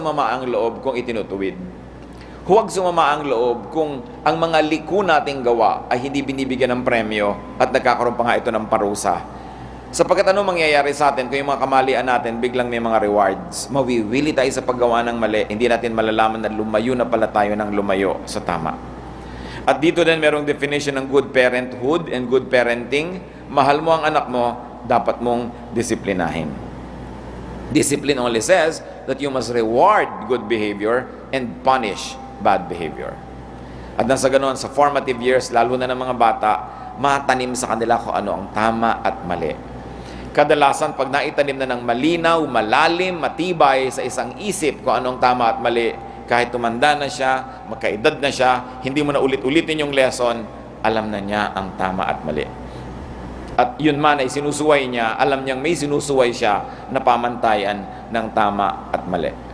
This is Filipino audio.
Sumama ang loob kung itinutuwid. Huwag sumama ang loob kung ang mga liku nating gawa ay hindi binibigyan ng premyo at nagkakaroon pa nga ito ng parusa. Sapagkat ano mangyayari sa atin kung yung mga kamalian natin biglang may mga rewards? Mawiwili tayo sa paggawa ng mali, hindi natin malalaman na lumayo na pala tayo ng lumayo sa tama. At dito din merong definition ng good parenthood and good parenting. Mahal mo ang anak mo, dapat mong disiplinahin. Discipline only says that you must reward good behavior and punish bad behavior. At nasa ganoon, sa formative years, lalo na ng mga bata, matanim sa kanila kung ano ang tama at mali. Kadalasan, pag naitanim na ng malinaw, malalim, matibay sa isang isip kung anong tama at mali, kahit tumanda na siya, magkaedad na siya, hindi mo na ulit-ulitin yung lesson, alam na niya ang tama at mali. At yun man ay sinusuway niya, alam niyang may sinusuway siya na pamantayan ng tama at mali.